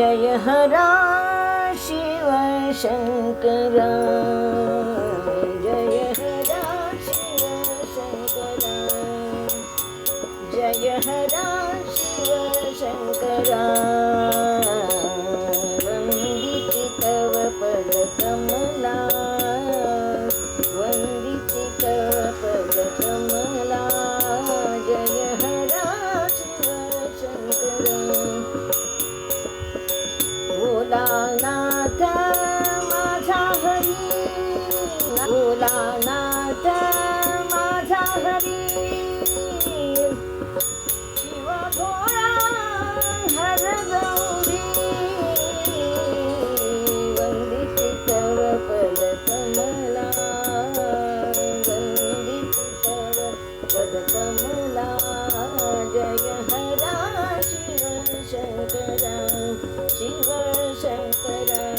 जय हरा शिव शंकरा, जय हरा शिव शंकरा, जय हरा शिव शंकरा। वंदिते तव पदकमला, वंदिते तव पदकमला, जय हरा शिव शंकरा। भोलानाथ माझा हरी, भोलानाथ माझा हरी, शिव भोळा हर गौरी। वंदिते तव पदकमला, वंदिते तव पदकमला, जय हरा शिव शंकरा, शिव शंकरा।